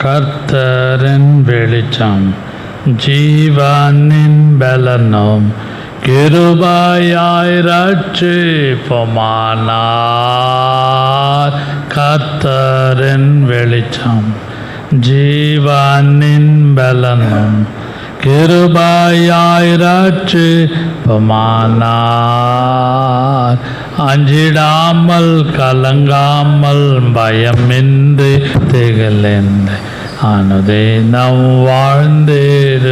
கர்த்தரின் வெளிச்சம் ஜீவனின் பலனும் கிருபையாய் ரட்சிப்புமானார். கர்த்தரின் வெளிச்சம் ஜீவனின் பலனும் கிருபையாய் ரட்சிப்புமானார். அஞ்சிடாமல் கலங்காமல் பயமின்றி திகழ்ந்து அனுதினம் வாழ்ந்திடுவேன்.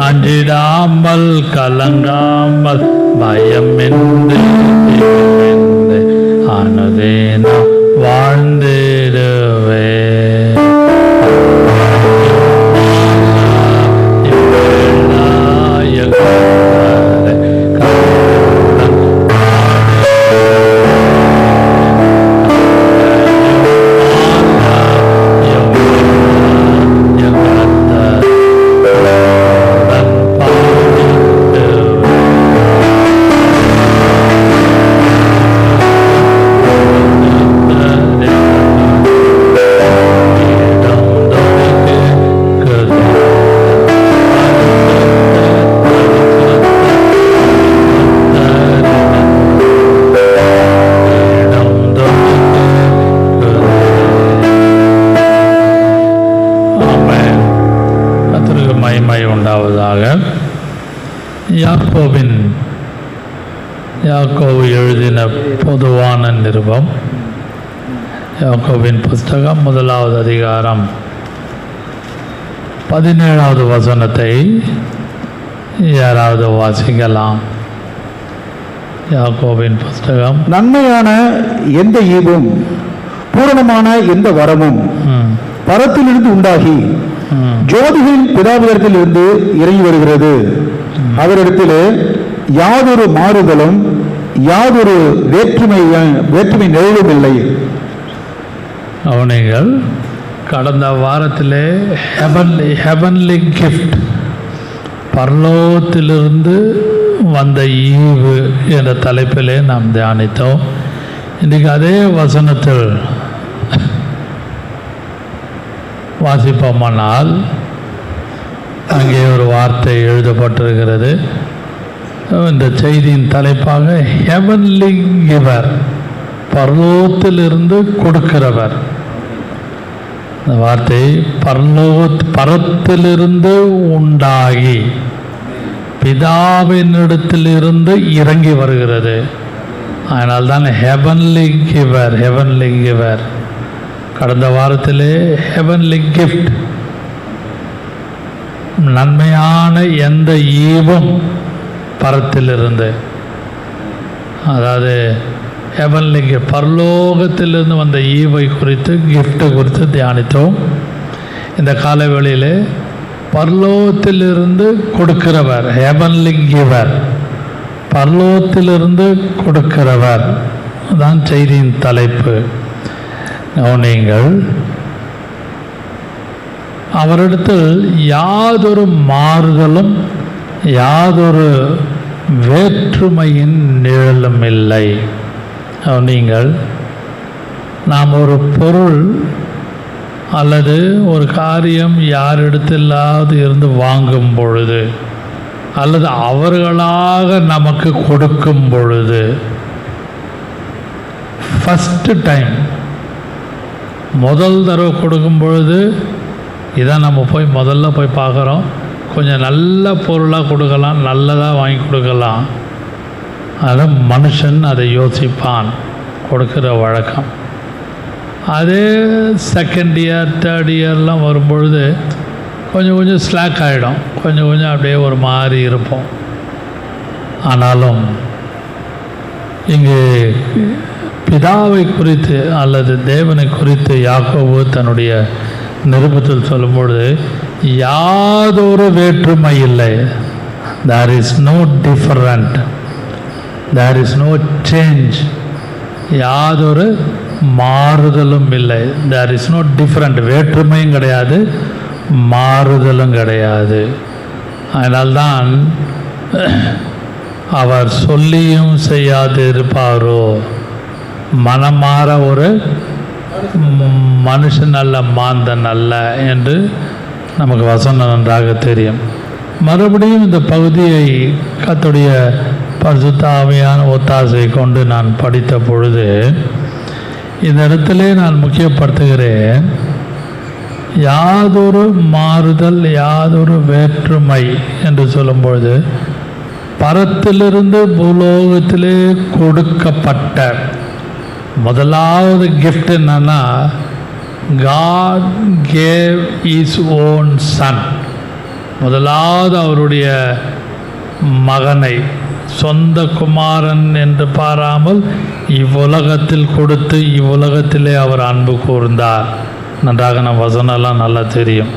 அஞ்சிடாமல் கலங்காமல் பயமின்றி திகழ்ந்து அனுதினம் வாழ்ந்திடுவேன். யாக்கோபு எழுதின பொதுவான நிருபம். யாக்கோபின் புஸ்தகம் 1வது அதிகாரம் 17வது வசனத்தை யாராவது வாசிக்கலாம்? யாக்கோபின் புஸ்தகம். நன்மையான எந்த ஈவும் பூரணமான எந்த வரமும் பரத்திலிருந்து உண்டாகி ஜோதிகளின் பிதாவிடத்தில் இருந்து இறங்கி வருகிறது. அவரிடத்தில் யாதொரு மாறுதலும் யாதொரு வேற்றுமை நிழலும் இல்லை. அவனைகள் கடந்த வாரத்திலே ஹெவன்லி கிஃப்ட், பரலோகத்திலிருந்து வந்த ஈவு என்ற தலைப்பிலே நாம் தியானித்தோம். இன்றைக்கு அதே வசனத்தில் வாசிப்போமானால் அங்கே ஒரு வார்த்தை எழுதப்பட்டிருக்கிறது. இந்த செய்தியின் தலைப்பாக ஹெவன்லி கிவர், பரலோகத்திலிருந்து கொடுக்கிறவர். இந்த வார்த்தை பரத்திலிருந்து உண்டாகி பிதாவினிடத்திலிருந்து இறங்கி வருகிறது. அதனால்தான் ஹெவன்லி கிவர், ஹெவன்லி கிவர். கடந்த வாரத்திலே ஹெவன்லி கிஃப்ட், நன்மையான எந்த ஈவும் பரத்திலிருந்து, அதாவது ஹெவன்லி கிஃப்ட், பரலோகத்திலிருந்து வந்த ஈவை குறித்து, கிஃப்ட் குறித்து தியானித்தோம். இந்த காலவெளியில் பரலோகத்திலிருந்து கொடுக்கிறவர், ஹெவன்லி கிவர், பரலோகத்திலிருந்து கொடுக்கிறவர் தான் செய்தியின் தலைப்பு. நீங்கள் அவரிடத்தில் யாதொரு மாறுதலும் யாதொரு வேற்றுமையின் நிழலும் இல்லை. நீங்கள் நாம் ஒரு பொருள் அல்லது ஒரு காரியம் யாரிடத்திலாவது இருந்து வாங்கும் பொழுது அல்லது அவர்களாக நமக்கு கொடுக்கும் பொழுது, ஃபஸ்ட்டு டைம் முதல் தடவை கொடுக்கும் பொழுது இதான் நம்ம முதல்ல போய் பார்க்குறோம். கொஞ்சம் நல்ல பொருளாக கொடுக்கலாம், நல்லதாக வாங்கி கொடுக்கலாம். அதை மனுஷன் அதை யோசிப்பான், கொடுக்குற வழக்கம். அதே செகண்ட் இயர் தேர்ட் இயர்லாம் வரும்பொழுது கொஞ்சம் ஸ்லாக் ஆகிடும், கொஞ்சம் அப்படியே ஒரு மாதிரி இருப்போம். ஆனாலும் இங்கே பிதாவை குறித்து அல்லது தேவனை குறித்து யாக்கோபு தன்னுடைய நிருபத்தில் சொல்லும்பொழுது யாதொரு வேற்றுமை இல்லை. There is no different, there is no change. யாதொரு மாறுதலும் இல்லை. There is no different, வேற்றுமையும் கிடையாது, மாறுதலும் கிடையாது. அதனால்தான் அவர் சொல்லியும் செய்யாது இருப்பாரோ, மனமாற ஒரு மனுஷன் அல்ல மாந்தன் அல்ல என்று நமக்கு வசனம் நன்றாக தெரியும். மறுபடியும் இந்த பகுதியை கர்த்தருடைய பரிசுத்த ஆவியான ஒத்தாசை கொண்டு நான் படித்த பொழுது இந்த இடத்திலே நான் முக்கியப்படுத்துகிறேன், யாதொரு மாறுதல் யாதொரு வேற்றுமை என்று சொல்லும்பொழுது பரத்திலிருந்து பூலோகத்திலே கொடுக்கப்பட்ட முதலாவது கிஃப்ட் என்னன்னா, God gave His own son. முதலாவது அவருடைய மகனை சொந்த குமாரன் என்று பாராமல் இவ்வுலகத்தில் கொடுத்து இவ்வுலகத்திலே அவர் அன்பு கூர்ந்தார். நன்றாக நம்ம வசனம்லாம் நல்லா தெரியும்.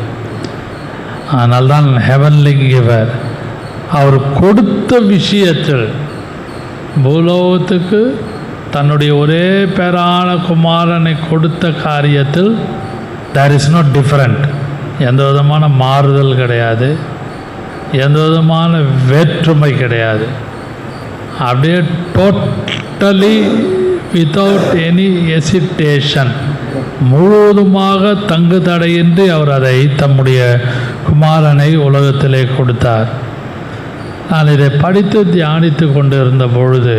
அதனால்தான் ஹெவன்லி கிவர். அவர் கொடுத்த விஷயத்தில் பூலோகத்துக்கு தன்னுடைய ஒரே பேரான குமாரனை கொடுத்த காரியத்தில் தேர் இஸ் நோ டிஃப்ரெண்ட். எந்த விதமான மாறுதல் கிடையாது, எந்த விதமான வேற்றுமை கிடையாது. அப்படியே டோட்டலி வித்தவுட் எனி எசிட்டேஷன் முழுவதுமாக தங்கு தடையின்றி அவர் அதை தம்முடைய குமாரனை உலகத்திலே கொடுத்தார். நான் இதை படித்து தியானித்து கொண்டு இருந்த பொழுது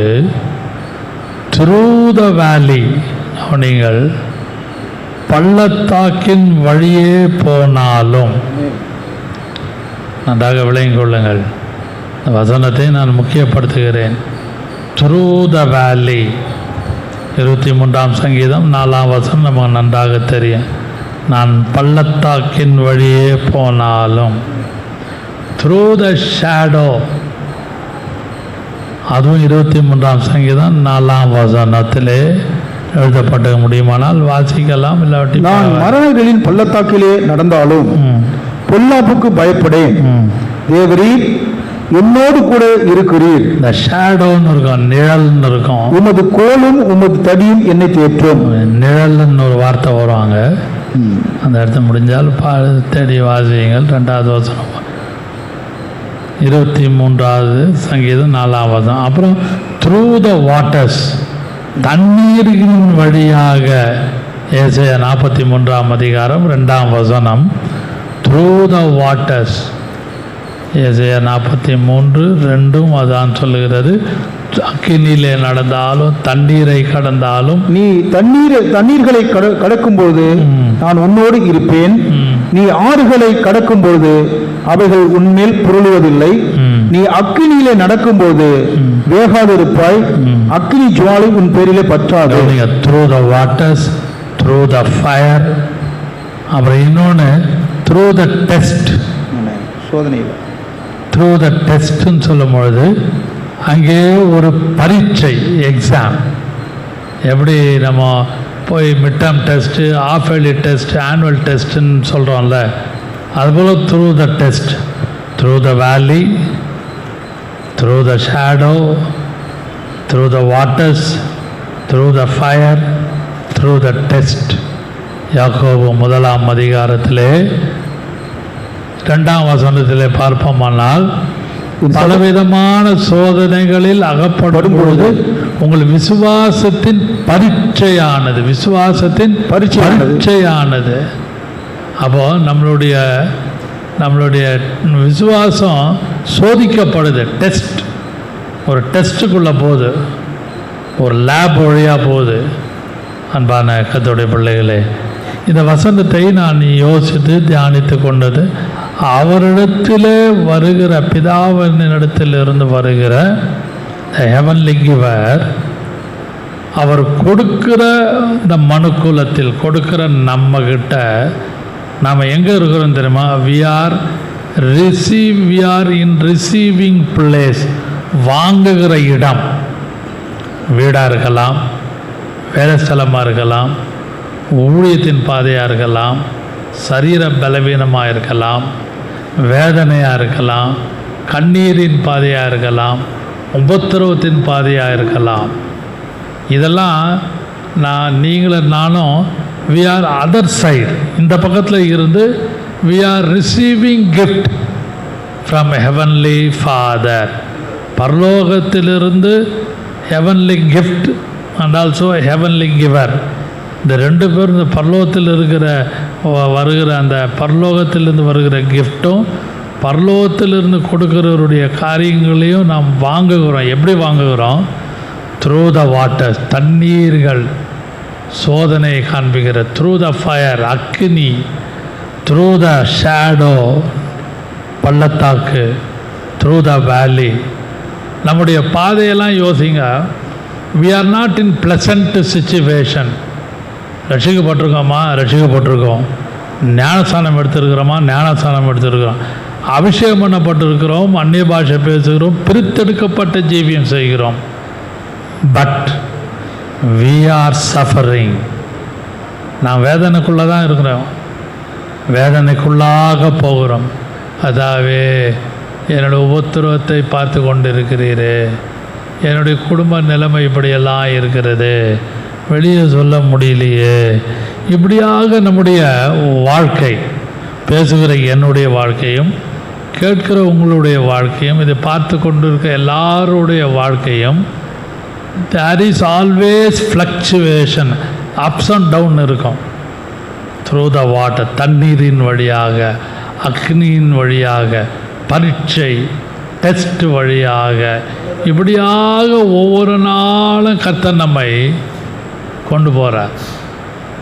த்ரூ த வேலி, நீங்கள் பள்ளத்தாக்கின் வழியே போனாலும், நன்றாக விளங்கிக் கொள்ளுங்கள், இந்த வசனத்தை நான் முக்கியப்படுத்துகிறேன். த்ரூ த வேலி 23ஆம் சங்கீதம் 4ஆம் வசனம் நமக்கு நன்றாக தெரியும். நான் பள்ளத்தாக்கின் வழியே போனாலும், த்ரூ த ஷேடோ, அதுவும் 23ஆம் சங்கீதம் 4ஆம் வசனத்திலே எழுதப்பட்ட முடியுமானால் வாசிக்கலாம். இல்லாட்டி நான் மரணங்களின் பள்ளத்தாக்கிலே நடந்தாலும் பொல்லாப்புக்கு பயப்படேன், தேவரீர் என்னோடு கூட இருக்கிறீர். இந்த ஷேடோன்னு இருக்கும், நிழல்னு இருக்கும். உமது கோலும் உமது தடியும் என்னை தேற்றும். நிழல்னு ஒரு வார்த்தை வருவாங்க, அந்த இடத்த முடிஞ்சால் தேடி வாசியுங்கள். 2வது வசனம் 23வது சங்கீதம் 4ஆம் வசனம். அப்புறம் த்ரூ த வாட்டர்ஸ், தண்ணீரின் வழியாக, ஏசாயா 43ஆம் அதிகாரம் 2ஆம் வசனம். த்ரூ த வாட்டர்ஸ், ஏசாயா 43:2 அதான் சொல்லுகிறது. அக்கினியிலே நடந்தாலும் தண்ணீரை கடந்தாலும், நீ தண்ணீர்களை கடக்கும்போது நான் உன்னோடு இருப்பேன், நீ ஆறுகளை கடக்கும்போது அவைகள் உன்மேல் புரளுவதில்லை, நீ அக்கினியிலே நடக்கும்போது வேகாதிருப்பாய், அக்கினி ஜுவாலை உன் பேரிலே பற்றாது. Through the waters, through the fire. அப்புறம் இன்னொன்று த்ரூ த டெஸ்ட், சோதனையில். த்ரூ த டெஸ்ட்னு சொல்லும் பொழுது அங்கே ஒரு பரீட்சை, எக்ஸாம். எப்படி நம்ம போய் mid term test, half yearly test, annual டெஸ்ட்டுன்னு சொல்கிறோம்ல, அதுபோல் through the test, through the valley, through the shadow, through the waters, through the fire, through the test. Yakobu 1ஆம் அதிகாரத்திலே 2ஆம் வசனத்திலே பார்ப்போமானால், பலவிதமான சோதனைகளில் அகப்படும் பொழுது உங்கள் விசுவாசத்தின் பரீட்சையானது, விசுவாசத்தின் பரீட்சையானது. அப்போ நம்மளுடைய விசுவாசம் சோதிக்கப்படுது. டெஸ்ட், ஒரு டெஸ்ட்டுக்குள்ளே போகுது, ஒரு லேப் வழியாக போகுது. அன்பான கர்த்தருடைய பிள்ளைகளே, இந்த வசனத்தை நான் யோசித்து தியானித்து கொண்டது, அவரிடத்திலே வருகிற, பிதாவினிடத்திலிருந்து வருகிற ஹெவன்லி கிவர், அவர் கொடுக்கிற இந்த மனுக்குலத்தில் கொடுக்கிற நம்மகிட்ட நாம் எங்கே இருக்கிறோம் தெரியுமா? We are in receiving place. வாங்குகிற இடம், வீடாக இருக்கலாம், வேலைஸ்தலமாக இருக்கலாம், ஊழியத்தின் பாதையாக இருக்கலாம், சரீர பலவீனமாக இருக்கலாம், வேதனையாக இருக்கலாம், கண்ணீரின் பாதையாக இருக்கலாம், உபத்திரவத்தின் பாதையாக இருக்கலாம். இதெல்லாம் நீங்களும் நானும் வி ஆர் அதர் சைடு, இந்த பக்கத்தில் இருந்து we are receiving gift from heavenly father. பரலோகத்திலிருந்து heavenly gift and also heavenly giver. இந்த 2 பேரும் இந்த பரலோகத்தில் வருகிற அந்த பரலோகத்திலிருந்து வருகிற கிஃப்ட்டும் பரலோகத்திலிருந்து கொடுக்கிறவருடைய காரியங்களையும் நாம் வாங்குகிறோம். எப்படி வாங்குகிறோம்? த்ரூ த வாட்டர், தண்ணீர்கள் சோதனை காண்பிக்கிற, through the fire Agni, through the shadow பள்ளத்தாக்கு, த்ரூ த வேலி. நம்முடைய பாதையெல்லாம் யோசிங்க. we are not in pleasant situation. ரட்சிக்கப்பட்டிருக்கோமா? ரட்சிக்கப்பட்டிருக்கோம். ஞானஸ்தானம் எடுத்திருக்கிறோமா? ஞானஸ்தானம் எடுத்திருக்கிறோம். அபிஷேகம் பண்ணப்பட்டிருக்கிறோம், அந்நிய பாஷை பேசுகிறோம், பிரித்தெடுக்கப்பட்ட ஜீவியம் செய்கிறோம். But we are suffering. நான் வேதனைக்குள்ளே தான் இருக்கிறோம், வேதனைக்குள்ளாக போகிறோம். அதாவே என்னுடைய உபத்திரவத்தை பார்த்து கொண்டு இருக்கிறீரே, என்னுடைய குடும்ப நிலைமை இப்படியெல்லாம் இருக்கிறது, வெளியே சொல்ல முடியலையே. இப்படியாக நம்முடைய வாழ்க்கை, பேசுகிற என்னுடைய வாழ்க்கையும் கேட்கிற உங்களுடைய வாழ்க்கையும் இதை பார்த்து கொண்டு இருக்க எல்லாருடைய வாழ்க்கையும் there is always fluctuation, ups and down இருக்கும். through the water, தண்ணீரின் வழியாக, அக்னியின் வழியாக, பரீட்சை டெஸ்ட் வழியாக, இப்படியாக ஒவ்வொரு நாளும் கர்த்தர் நம்மை கொண்டு போகிறார்.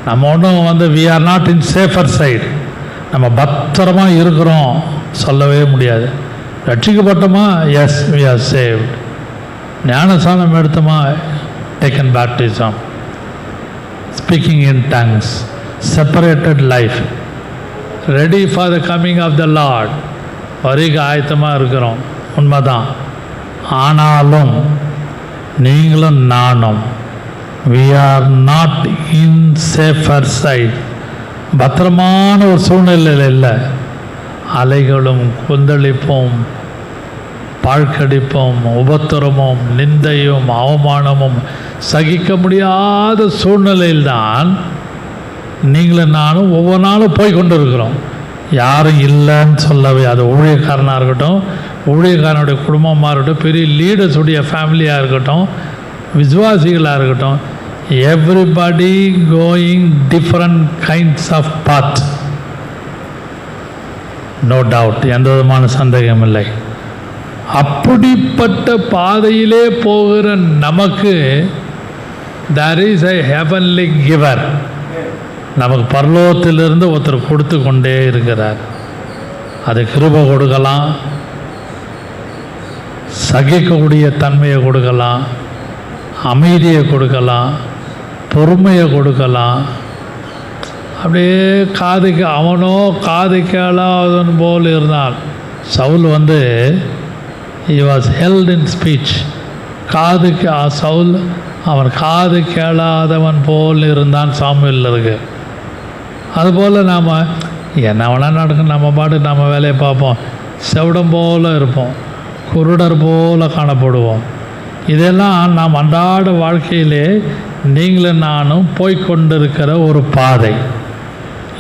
நம்ம ஒன்றும் we are not in safer side, நம்ம பத்திரமாக இருக்கிறோம் சொல்லவே முடியாது. ரட்சிக்கப்பட்டோமா? Yes, we are saved. ஞானஸ்தானம் எடுத்தோமா? taken baptism, speaking in tongues, separated life, ready for the coming of the Lord. வரிக்கு ஆயத்தமாக இருக்கிறோம், உண்மைதான். ஆனாலும் நீங்களும் நானும் we are not in safer side, பத்திரமான ஒரு சூழ்நிலையில் இல்லை. அலைகளும் கொந்தளிப்பும் பாழ்கடிப்பும் உபத்திரமும் நிந்தையும் அவமானமும் சகிக்க முடியாத சூழ்நிலையில்தான் நீங்களும் நானும் ஒவ்வொரு நாளும் போய் கொண்டு இருக்கிறோம். யாரும் இல்லைன்னு சொல்லவே, அது ஊழியக்காரனாக இருக்கட்டும், ஊழியக்காரனுடைய குடும்பமாக இருக்கட்டும், பெரிய லீடர்ஸுடைய ஃபேமிலியாக இருக்கட்டும், விசுவாசிகளாக இருக்கட்டும், everybody going different kinds of path. No doubt, எந்த விதமான சந்தேகம் இல்லை. அப்படிப்பட்ட பாதையிலே போகிற நமக்கு there is a heavenly giver, நமக்கு பரலோகத்திலிருந்து ஒருத்தர் கொடுத்து கொண்டே இருக்கிறார். அது கிருபை கொடுக்கலாம், சகிக்கக்கூடிய தன்மையை கொடுக்கலாம், அமைதியை கொடுக்கலாம், பொறுமையை கொடுக்கலாம். அப்படியே காதுக்கு அவனோ காது கேளாதவன் போல் இருந்தான். Saul he was held in speech. காதுக்கு சவுல் அவன் காது கேளாதவன் போல் இருந்தான் சாமுவேலில் இருக்கு. அதுபோல் நாம் என்ன வேணால் நடக்கும், நம்ம பாட்டு நம்ம வேலையை பார்ப்போம், செவிடம் போல் இருப்போம், குருடர் போல் காணப்படுவோம். இதெல்லாம் நாம் அன்றாட வாழ்க்கையிலே நீங்களும் நானும் போய்கொண்டிருக்கிற ஒரு பாதை.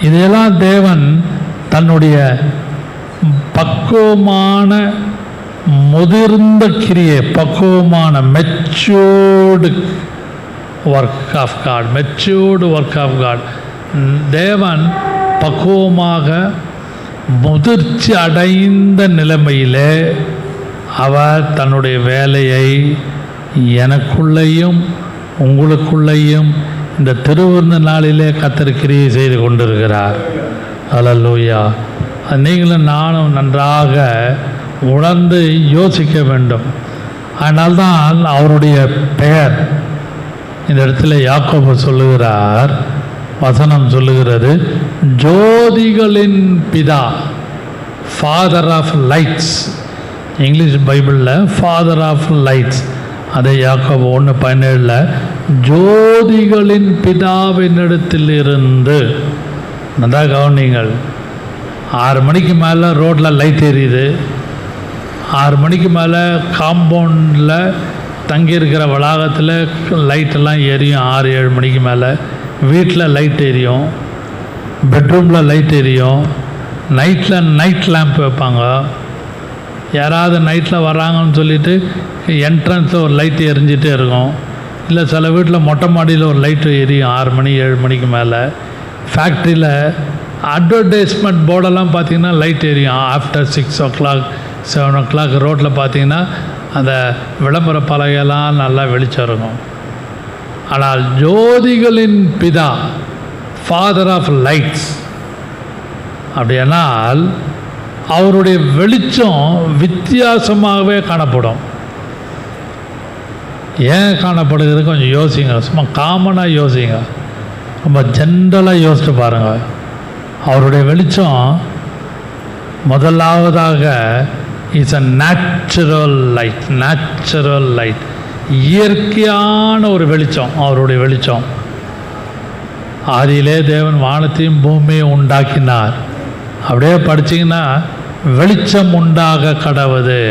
இதெல்லாம் தேவன் தன்னுடைய பக்குவமான முதிர்ந்த கிரியை, பக்குவமான matured work of God, matured work of God. தேவன் பக்குவமாக முதிர்ச்சி அடைந்த நிலைமையிலே அவர் தன்னுடைய வேலையை எனக்குள்ளேயும் உங்களுக்குள்ளேயும் இந்த திருவிருந்த நாளிலே கர்த்தர் கிரியை செய்து கொண்டிருக்கிறார். அல்லேலூயா. நீங்களும் நானும் நன்றாக உணர்ந்து யோசிக்க வேண்டும். அதனால்தான் அவருடைய பெயர் இந்த இடத்துல யாக்கோபு சொல்லுகிறார், வசனம் சொல்லுகிறது, ஜோதிகளின் பிதா, ஃபாதர் ஆஃப் லைட்ஸ். இங்கிலீஷ் பைபிளில் ஃபாதர் ஆஃப் லைட்ஸ், அதை யாக்கோபு 1:17 ஜோதிகளின் பிதாவினிடத்தில் இருந்து. நல்லா கவனிங்கள். 6 மணிக்கு மேலே ரோட்டில் லைட் எரியுது, 6 மணிக்கு மேலே காம்பவுண்டில் தங்கியிருக்கிற வளாகத்தில் லைட்டெல்லாம் எரியும். 6-7 மணிக்கு மேலே வீட்டில் லைட் எரியும், பெட்ரூமில் லைட் எரியும், நைட்டில் நைட் லேம்ப் வைப்பாங்க. யாராவது நைட்டில் வராங்கன்னு சொல்லிவிட்டு என்ட்ரன்ஸில் ஒரு லைட் எரிஞ்சிட்டே இருக்கும். இல்லை சில வீட்டில் மொட்டை மாடியில் ஒரு லைட்டு எரியும் 6 மணி 7 மணிக்கு மேலே. ஃபேக்ட்ரியில் அட்வர்டைஸ்மெண்ட் போர்டெல்லாம் பார்த்தீங்கன்னா லைட் எரியும் ஆஃப்டர் 6 o'clock 7 o'clock. ரோட்டில் பார்த்தீங்கன்னா அந்த விளம்பர பலகையெல்லாம் நல்லா வெளிச்சம் இருக்கும். ஆனால் ஜோதிகளின் பிதா, ஃபாதர் ஆஃப் லைட்ஸ், அப்படியானால் அவருடைய வெளிச்சம் வித்தியாசமாகவே காணப்படும். ஏன் காணப்படுகிறது கொஞ்சம் யோசிங்க. சும்மா காமனாக யோசிங்க, ரொம்ப ஜென்ரலாக யோசிச்சு பாருங்கள். அவருடைய வெளிச்சம் முதலாவதாக is a natural light. Natural light, இயற்கையான ஒரு வெளிச்சம். அவருடைய வெளிச்சம், ஆதியிலே தேவன் வானத்தையும் பூமியை உண்டாக்கினார். அப்படியே படிச்சிங்கன்னா வெளிச்சம் உண்டாக கடவுது.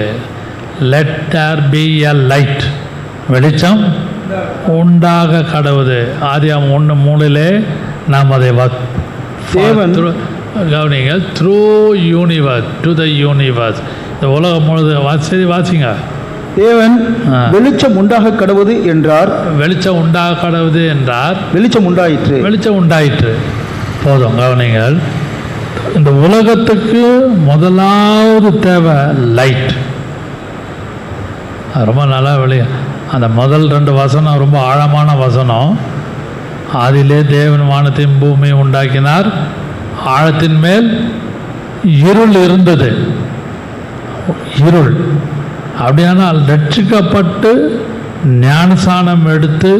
Let there be a light. வெளிச்சம் உண்டாக கடவுது. ஆதியாகமம் 1:3 நாம் அதை தேவன் கவனிங்க. Through universe to the universe, இந்த உலகம் முழுது வாசிங்க. தேவன் வெளிச்சம் உண்டாக கடவுது என்றார். வெளிச்சம் உண்டாக கடவுது என்றார். வெளிச்சம் உண்டாயிற்று. வெளிச்சம் உண்டாயிற்று. போதும், கவனிங்கள். இந்த உலகத்துக்கு முதலாவது தேவை லைட். ரொம்ப நல்லா அந்த முதல் 2 வசனம் ரொம்ப ஆழமான வசனம். ஆதியிலே தேவன் வானத்தையும் பூமியை உண்டாக்கினார், ஆழத்தின் மேல் இருள் இருந்தது. இருள். அப்படியானால் ரட்சிக்கப்பட்டு ஞானசானம் எடுத்து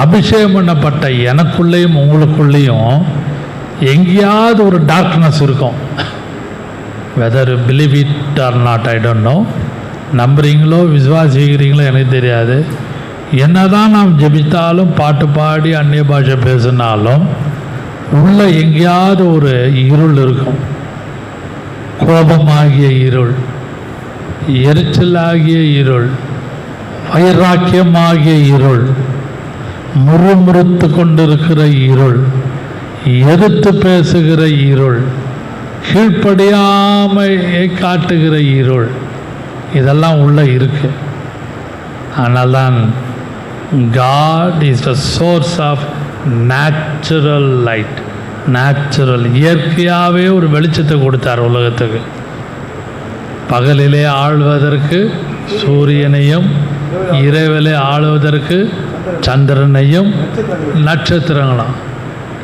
அபிஷேகம் பண்ணப்பட்ட எனக்குள்ளேயும் உங்களுக்குள்ளேயும் எங்கேயாவது ஒரு டார்க்னஸ் இருக்கும். Whether believe it or not, I don't know. நம்புறீங்களோ விசுவாசிக்கிறீங்களோ எனக்கு தெரியாது. என்னதான் நாம் ஜெபித்தாலும் பாட்டு பாடி அந்நிய பாஷை பேசினாலும் உள்ள எங்கேயாவது ஒரு இருள் இருக்கும். கோபமாகிய இருள், எரிச்சலாகிய இருள், வைராக்கியமாகிய இருள், முறுமுறுத்து கொண்டிருக்கிற இருள், எதிர்த்து பேசுகிற இருள், கீழ்ப்படியாமையை காட்டுகிற இருள், இதெல்லாம் உள்ள இருக்கு. அதனால்தான் God is the source of natural light. Natural, இயற்கையாகவே ஒரு வெளிச்சத்தை கொடுத்தார் உலகத்துக்கு. பகலிலே ஆள்வதற்கு சூரியனையும், இரவிலே ஆளுவதற்கு சந்திரனையும் நட்சத்திரங்களும்.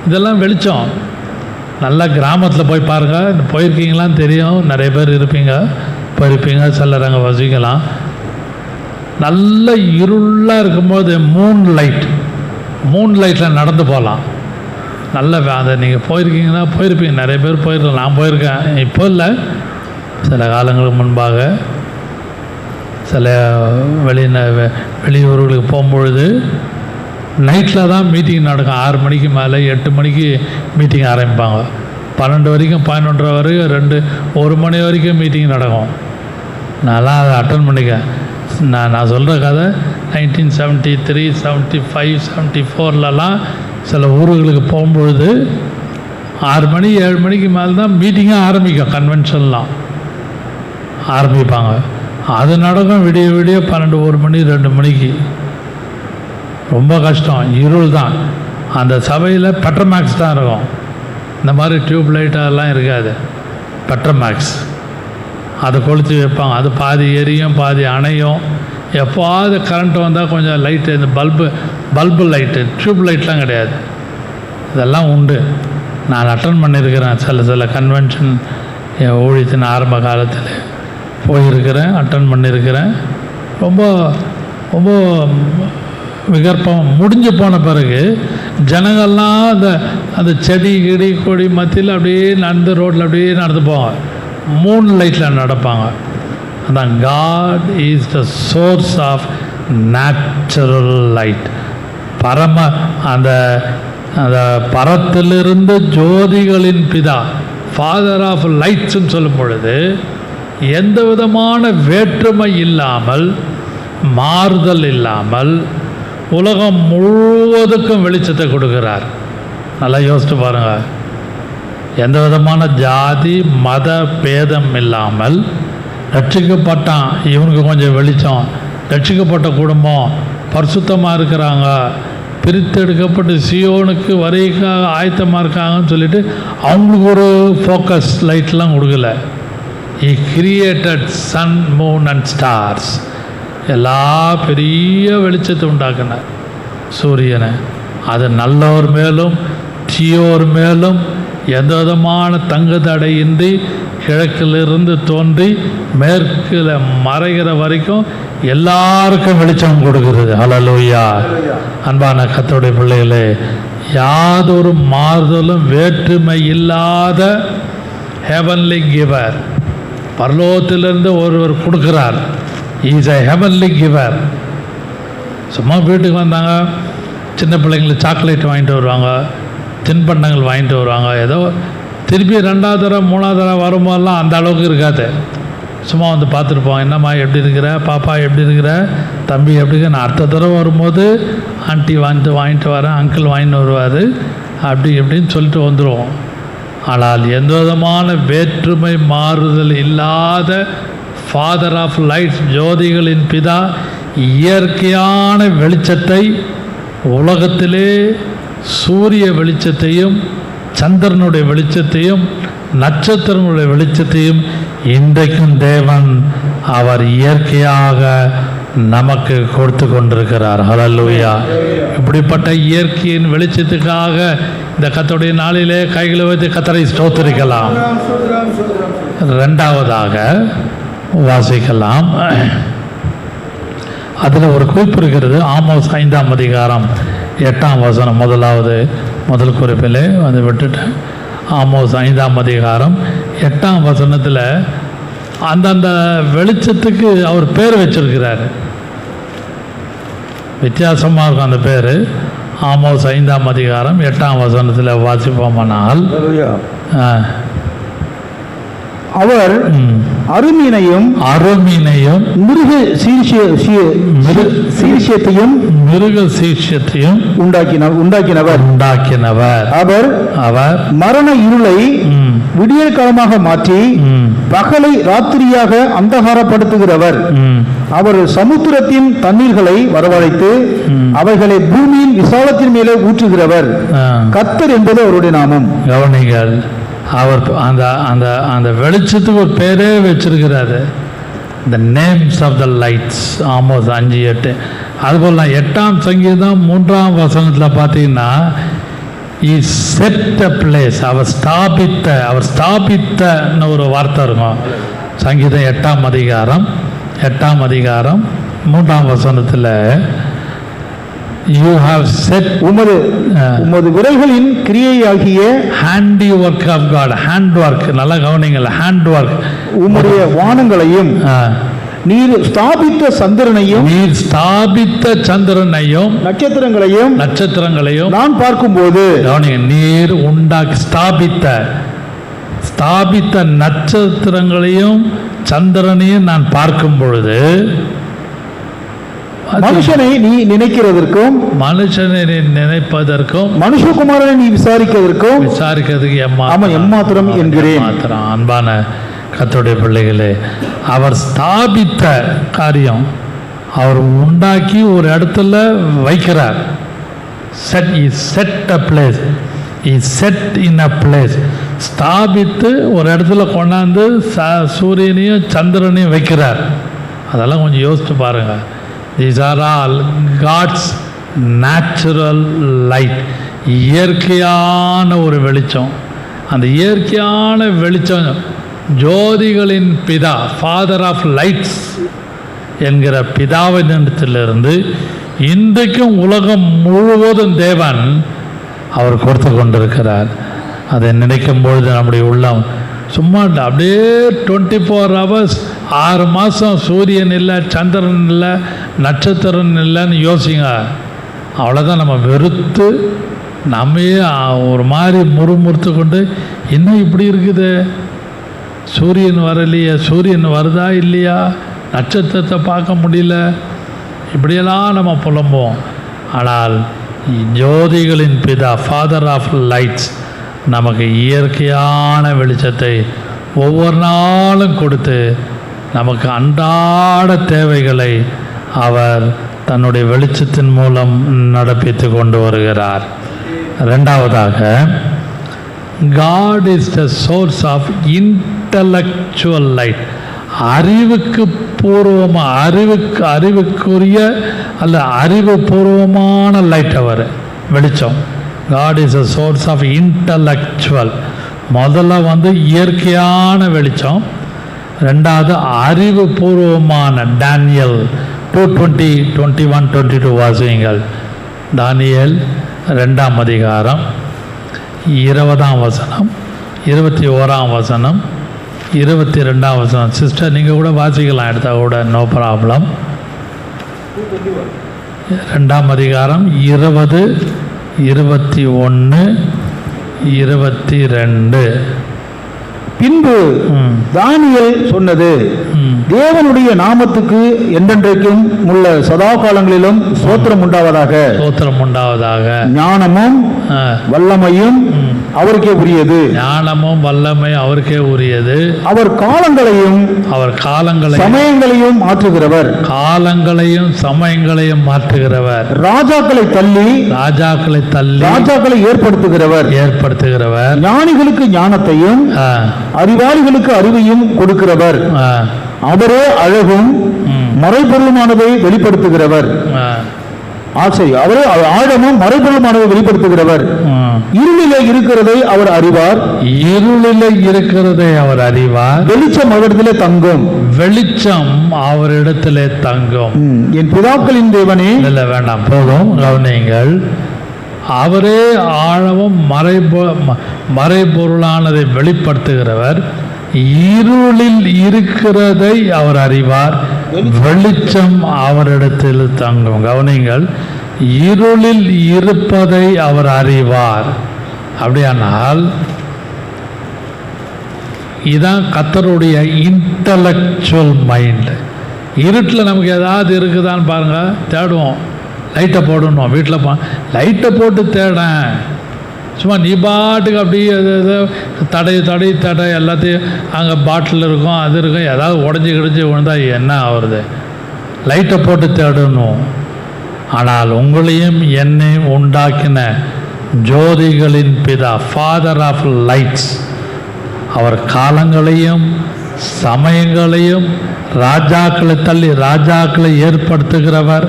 இதெல்லாம் வெளிச்சம். நல்லா கிராமத்தில் போய் பாருங்கள். போயிருக்கீங்களான்னு தெரியும், நிறைய பேர் போயிருப்பீங்க, சிலர் அங்கே வசிக்கலாம். நல்ல இருளாக இருக்கும்போது மூன் லைட்டில் நடந்து போகலாம். நல்ல அந்த நீங்கள் போயிருப்பீங்க, நிறைய பேர் போயிருக்கலாம். நான் போயிருக்கேன், இப்போ இல்லை, சில காலங்களுக்கு முன்பாக. சில வெளியூர்களுக்கு போகும்பொழுது நைட்டில் தான் மீட்டிங் நடக்கும். 6 மணிக்கு மேலே 8 மணிக்கு மீட்டிங் ஆரம்பிப்பாங்க. 12 வரைக்கும், 11:30 வரைக்கும், 1 மணி வரைக்கும் மீட்டிங் நடக்கும். நான்லாம் அதை அட்டன் பண்ணிக்கேன். நான் சொல்கிற கதை 1973, 75, 74லலாம் சில ஊர்களுக்கு போகும்பொழுது 6 மணி 7 மணிக்கு மேலே தான் மீட்டிங்காக ஆரம்பிக்கும். கன்வென்ஷன்லாம் ஆரம்பிப்பாங்க. அது நடக்கும் விடிய 12, 1 மணி 2 மணிக்கு. ரொம்ப கஷ்டம், இருள் தான். அந்த சபையில் பெட்ரோமேக்ஸ் தான் இருக்கும். இந்த மாதிரி டியூப் லைட்டெல்லாம் இருக்காது. பெட்ரோமேக்ஸ் அதை கொளுத்தி வைப்பாங்க. அது பாதி எரியும், பாதி அணையும். எப்போது கரண்ட் வந்தால் கொஞ்சம் லைட்டு, இந்த பல்பு லைட்டு, டியூப் லைட்லாம் கிடையாது. இதெல்லாம் உண்டு. நான் அட்டன் பண்ணியிருக்கிறேன். சில கன்வென்ஷன் என் ஊழியத்தின் ஆரம்ப காலத்தில் போயிருக்கிறேன், அட்டன் பண்ணியிருக்கிறேன். ரொம்ப ரொம்ப விகற்பம். முடிஞ்சு போன பிறகு ஜனங்கள்லாம் அந்த செடி கிடி கொடி மத்தியில் அப்படியே நடந்து ரோட்டில் அப்படியே நடந்து போவாங்க. மூன் லைட்டில் நடப்பாங்க. அதான் God is the source of natural light. அந்த பரத்திலிருந்து ஜோதிகளின் பிதா, ஃபாதர் ஆஃப் லைட்ஸ்ன்னு சொல்லும் பொழுது எந்த விதமான வேற்றுமை இல்லாமல், மாறுதல் இல்லாமல் உலகம் முழுவதுக்கும் வெளிச்சத்தை கொடுக்கிறார். நல்லா யோசித்து பாருங்கள். எந்த விதமான ஜாதி மத பேதம் இல்லாமல் ரட்சிக்கப்பட்டான், இவனுக்கு கொஞ்சம் வெளிச்சம், ரட்சிக்கப்பட்ட குடும்பம் பரிசுத்தமாக இருக்கிறாங்க, பிரித்தெடுக்கப்பட்டு சியோனுக்கு வரைக்காக ஆயத்தமாக இருக்காங்கன்னு சொல்லிட்டு அவங்களுக்கு ஒரு ஃபோக்கஸ் லைட்லாம் கொடுக்கல. He created sun, moon and stars. எல்லா பெரிய வெளிச்சத்தை உண்டாக்குனார், சூரியனை. அது நல்லோர் மேலும் தீயோர் மேலும் எந்த விதமான தங்கு தடையின்றி கிழக்கிலிருந்து தோன்றி மேற்கில் மறைகிற வரைக்கும் எல்லாருக்கும் வெளிச்சம் கொடுக்கிறது. ஹல்லேலூயா. அன்பான கர்த்தருடைய பிள்ளைகளே, யாதொரு மாறுதலும் வேற்றுமை இல்லாத ஹெவன்லி கிவர், பரலோகத்திலிருந்து ஒருவர் கொடுக்குறார். Is a heavenly giver. சும்மா வீட்டுக்கு வந்தாங்க, சின்ன பிள்ளைங்களுக்கு சாக்லேட் வாங்கிட்டு வருவாங்க, தின்பண்டங்கள் வாங்கிட்டு வருவாங்க. ஏதோ திருப்பி 2வது தடவை 3வது தடவை வரும்போதெல்லாம் அந்த அளவுக்கு இருக்காது. சும்மா வந்து பார்த்துட்டு போவாங்க, என்னம்மா எப்படி இருக்கிற, பாப்பா எப்படி இருக்கிற, தம்பி எப்படி இருக்கிற. நான் அடுத்த தடவை வரும்போது ஆண்டி வாங்கிட்டு வரேன், அங்கிள் வாங்கிட்டு வருவார், அப்படி எப்படின்னு சொல்லிட்டு வந்துடுவோம். ஆனால் எந்த விதமான வேற்றுமை மாறுதல் இல்லாத ஃபாதர் ஆஃப் லைட்ஸ், ஜோதிகளின் பிதா, இயற்கையான வெளிச்சத்தை, உலகத்திலே சூரிய வெளிச்சத்தையும் சந்திரனுடைய வெளிச்சத்தையும் நட்சத்திரங்களுடைய வெளிச்சத்தையும் இன்றைக்கும் தேவன் அவர் இயற்கையாக நமக்கு கொடுத்து கொண்டிருக்கிறார். ஹல்லேலூயா. இப்படிப்பட்ட இயற்கையின் வெளிச்சத்துக்காக இந்த கர்த்தருடைய நாளிலே கைகளை வைத்து கர்த்தரை ஸ்தோத்திரிக்கலாம். 2வதாக வாசிக்கலாம். அதில் ஒரு குறிப்பு இருக்கிறது. ஆமோஸ் 5ஆம் அதிகாரம் 8ஆம் வசனம். முதல் குறிப்பிலே வந்து விட்டுட்டேன். ஆமோஸ் 5ஆம் அதிகாரம் 8ஆம் வசனத்தில் அந்தந்த வெளிச்சத்துக்கு அவர் பேர் வச்சிருக்கிறார். வித்தியாசமாக இருக்கும் அந்த பேர். ஆமோஸ் 5ஆம் அதிகாரம் 8ஆம் வசனத்தில் வாசிப்போமானால், அவர் அருமீனையும் மிருக சீர்ஷியத்தையும் உண்டாக்கினவர். அவர் மரண இருளை விடியற் காலமாக மாற்றி பகலை ராத்திரியாக அந்தகாரப்படுத்துகிறவர். அவர் சமுத்திரத்தின் தண்ணீர்களை வரவழைத்து அவைகளை பூமியின் விசாலத்தின் மேலே ஊற்றுகிறவர். கர்த்தர் என்பது அவருடைய நாமம். கவனிங்கள், அவர் அந்த அந்த அந்த வெளிச்சத்துக்கு ஒரு பேரே வச்சிருக்கிறாரு. The names of the lights. Amos 5:8. அதுபோல் 8ஆம் சங்கீதம் 3ஆம் வசனத்தில் பார்த்தீங்கன்னா, இஸ் செட் அ பிளேஸ், அவர் ஸ்தாபித்தன்னு ஒரு வார்த்தை இருக்கும். சங்கீதம் 8ஆம் அதிகாரம் 3ஆம் வசனத்தில், யூ ஹாவ் செட், உமது விரல்களின் கிரியையாகிய handy work of God. Hand work, நல்லா கவனிங்கள், ஹேண்ட் ஒர்க். உம்முடைய வானங்களையும் நீர் ஸ்தாபித்த சந்திரனையும் நட்சத்திரங்களையும் நான் பார்க்கும்போது, கவனிங்க, நீர் உண்டாக்கி ஸ்தாபித்த நட்சத்திரங்களையும் சந்திரனையும் நான் பார்க்கும் பொழுது, மனுஷனை நீ நினைக்கிறதற்கும் மனுஷகுமாரனை நீ விசாரிக்கிறதுக்கு எம்மாத்திரம் என்கிறேன். அன்பான கர்த்தருடைய பிள்ளைகளே, அவர் ஸ்தாபித்த காரியம், அவர் உண்டாக்கி ஒரு இடத்துல வைக்கிறார். ஸ்தாபித்து ஒரு இடத்துல கொண்டாந்து சூரியனையும் சந்திரனையும் வைக்கிறார். அதெல்லாம் கொஞ்சம் யோசித்து பாருங்கள். These are all God's natural light. இயற்கையான ஒரு வெளிச்சம். அந்த இயற்கையான வெளிச்சம் ஜோதிகளின் பிதா, ஃபாதர் ஆஃப் லைட்ஸ் என்கிற பிதாவினிடத்திலிருந்து இன்றைக்கும் உலகம் முழுவதும் தேவன் அவர் கொடுத்து கொண்டிருக்கிறார். அதை நினைக்கும் பொழுது நம்முடைய உள்ளம் சும்மா அப்படியே 24 hours 6 மாதம் சூரியன் இல்லை, சந்திரன் இல்லை, நட்சத்திரம் இல்லைன்னு யோசிங்க. அவ்வளோதான். நம்ம வெறுத்து நம்மையே ஒரு மாதிரி முறுமுறுத்து கொண்டு, இன்னும் இப்படி இருக்குது, சூரியன் வரலையே, சூரியன் வருதா இல்லையா, நட்சத்திரத்தை பார்க்க முடியல, இப்படியெல்லாம் நம்ம புலம்புவோம். ஆனால் ஜோதிகளின் பிதா, ஃபாதர் ஆஃப் லைட்ஸ், நமக்கு இயற்கையான வெளிச்சத்தை ஒவ்வொரு நாளும் கொடுத்து நமக்கு அன்றாட தேவைகளை அவர் தன்னுடைய வெளிச்சத்தின் மூலம் நடப்பித்து கொண்டு வருகிறார். ரெண்டாவதாக, God is the source of intellectual light. அறிவுக்கு அறிவுக்குரிய அல்ல அறிவுபூர்வமான லைட் அவர் வெளிச்சம். God is a source of intellectual. முதல்ல இயற்கையான வெளிச்சம், ரெண்டாவது அறிவுபூர்வமான. டானியல் 2:20, 21, 22 வாசியுங்கள். தானியேல் 2ஆம் அதிகாரம் 20ஆம் வசனம், 21ஆம் வசனம், 22ஆம் வசனம். சிஸ்டர் நீங்கள் கூட வாசிக்கலாம், எடுத்தால் கூட நோ ப்ராப்ளம். 2ஆம் அதிகாரம் 20, 21, 22. பின்பு தானியேல் சொன்னது, தேவனுடைய நாமத்துக்கு என்றென்றைக்கும் உள்ள சதா காலங்களிலும் ஸ்தோத்திரம் உண்டாவதாக. ஸ்தோத்திரம் உண்டாவதாக. ஞானமும் வல்லமையும் அவருக்கே உரியது. ஞானமும் வல்லமையும் அவருக்கே உரியது. அவர் காலங்களையும் சமயங்களையும் மாற்றுகிறவர். காலங்களையும் சமயங்களையும் மாற்றுகிறவர். ராஜாக்களை தள்ளி ராஜாக்களை ஏற்படுத்துகிறவர். ஞானிகளுக்கு ஞானத்தையும் அறிவாளிகளுக்கு அறிவையும் கொடுக்கிறவர். அவரே அழகும் மறைபொருளுமானதை வெளிப்படுத்துகிறவர். அவரே ஆழமும் மறைபொருளுமானதை வெளிப்படுத்துகிறவர். இருளிலே இருக்கிறதை அவர் அறிவார். வெளிச்சம் அவரிடத்திலே தங்கும். என் பிதாக்களின் தேவனே. இல்ல வேண்டாம், போதும், கவனியுங்கள். அவரே ஆழமும் மறைபொருளானதை வெளிப்படுத்துகிறவர். இருளில் இருக்கிறதை அவர் அறிவார். வெளிச்சம் அவரிடத்தில் தங்கும். கவனிங்கள், இருளில் இருப்பதை அவர் அறிவார். அப்படியானால் இதான் கர்த்தருடைய இன்டலெக்சுவல் மைண்ட். இருட்டில் நமக்கு ஏதாவது இருக்குதான்னு பாருங்கள், தேடுவோம். லைட்டை போடணும், வீட்டில் லைட்டை போட்டு தேடேன். சும்மா நீ பாட்டுக்கு அப்படியே தடை எல்லாத்தையும் அங்கே பாட்டில் இருக்கும், அது இருக்கும், ஏதாவது உடஞ்சி விழுந்தா என்ன ஆகுறது? லைட்டை போட்டு தேடணும். ஆனால் உங்களையும் என்னையும் உண்டாக்கின ஜோதிகளின் பிதா, ஃபாதர் ஆஃப் லைட்ஸ், அவர் காலங்களையும் சமயங்களையும் ராஜாக்களை தள்ளி ராஜாக்களை ஏற்படுத்துகிறவர்,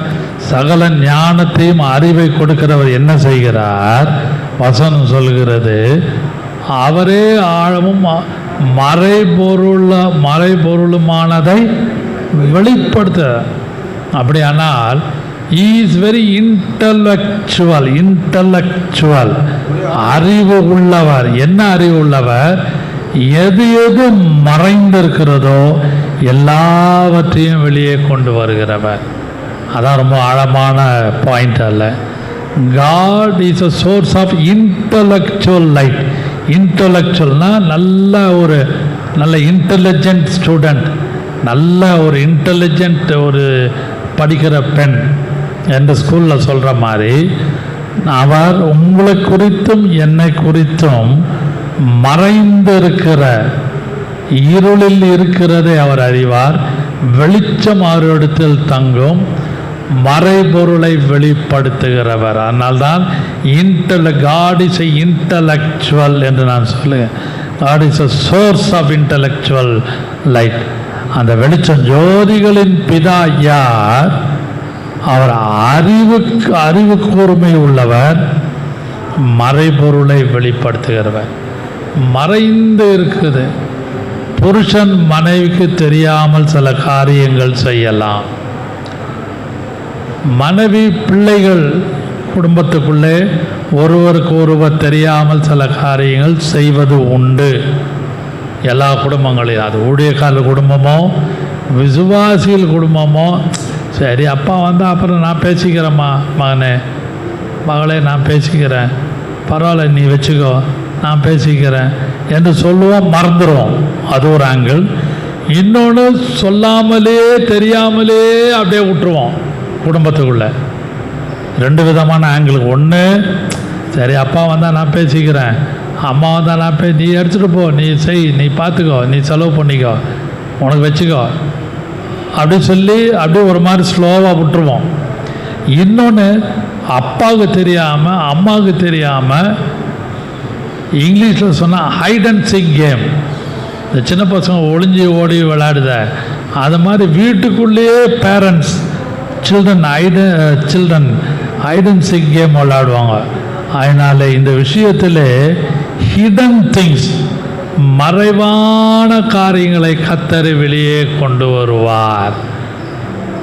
சகல ஞானத்தையும் அறிவை கொடுக்கிறவர் என்ன செய்கிறார்? வசனம் சொல்கிறது, அவரே ஆழமும் மறைபொருளுமானதை வெளிப்படுத்த. அப்படியானால் இஸ் வெரி இன்டலெக்சுவல், அறிவு உள்ளவர். என்ன அறிவு உள்ளவர்? எது எது மறைந்திருக்கிறதோ எல்லாவற்றையும் வெளியே கொண்டு வருகிறவர். அதான் ரொம்ப ஆழமான பாயிண்ட் அல்ல. God is a source of intellectual light. இன்டலெக்சுவல்னா நல்ல இன்டெலிஜென்ட் ஸ்டூடெண்ட், நல்ல ஒரு இன்டெலிஜென்ட் ஒரு படிக்கிற பெண் என்று ஸ்கூலில் சொல்கிற மாதிரி, அவர் உங்களை குறித்தும் என்னை குறித்தும் மறைந்திருக்கிற இருளில் இருக்கிறதை அவர் அறிவார். வெளிச்சம் அவரிடத்தில் தங்கும், மறைபொருளை வெளிப்படுத்துகிறவர். அதனால்தான் God is a intellectual என்று நான் சொல்லுவேன். God is a source of intellectual light. அந்த வெளிச்சம், ஜோதிகளின் பிதா யார்? அவர் அறிவு கூர்மை உள்ளவர், மறைபொருளை வெளிப்படுத்துகிறவர். மறைந்து இருக்குது. புருஷன் மனைவிக்கு தெரியாமல் சில காரியங்கள் செய்யலாம். மனைவி பிள்ளைகள் குடும்பத்துக்குள்ளே ஒருவருக்கு ஒருவர் தெரியாமல் சில காரியங்கள் செய்வது உண்டு. எல்லா குடும்பங்களையும், அது ஊழியக்காரர் குடும்பமோ விசுவாசிகள் குடும்பமோ, சரி அப்பா வந்தால் அப்புறம் நான் பேசிக்கிறேம்மா, மகளே நான் பேசிக்கிறேன், பரவாயில்ல நீ வச்சுக்கோ, நான் பேசிக்கிறேன் என்று சொல்லுவோம், மறந்துடுவோம். அது ஒரு ஆங்கிள். இன்னொன்று, சொல்லாமலே தெரியாமலே அப்படியே விட்டுருவோம் குடும்பத்துக்குள்ளே. ரெண்டு விதமான ஆங்கிள். ஒன்று, சரி அப்பா வந்தால் நான் பேசிக்கிறேன், அம்மா வந்தால் நான் நீ எடுத்துகிட்டு போ, நீ செய், நீ பார்த்துக்கோ, நீ செலவு பண்ணிக்கோ, உனக்கு வச்சுக்கோ அப்படி சொல்லி அப்படியே ஒரு மாதிரி ஸ்லோவாக விட்டுருவோம். இன்னொன்று அப்பாவுக்கு தெரியாமல் அம்மாவுக்கு தெரியாமல் இங்கிலீஷில் சொன்னால் ஹைட் அண்ட் சீக் கேம், இந்த சின்ன பசங்க ஒளிஞ்சி ஓடி விளையாடுத அது மாதிரி வீட்டுக்குள்ளேயே parents children hide and seek game விளையாடுவாங்க. அதனால் இந்த விஷயத்தில் ஹிடன் திங்ஸ், மறைவான காரியங்களை கர்த்தர் வெளியே கொண்டு வருவார்.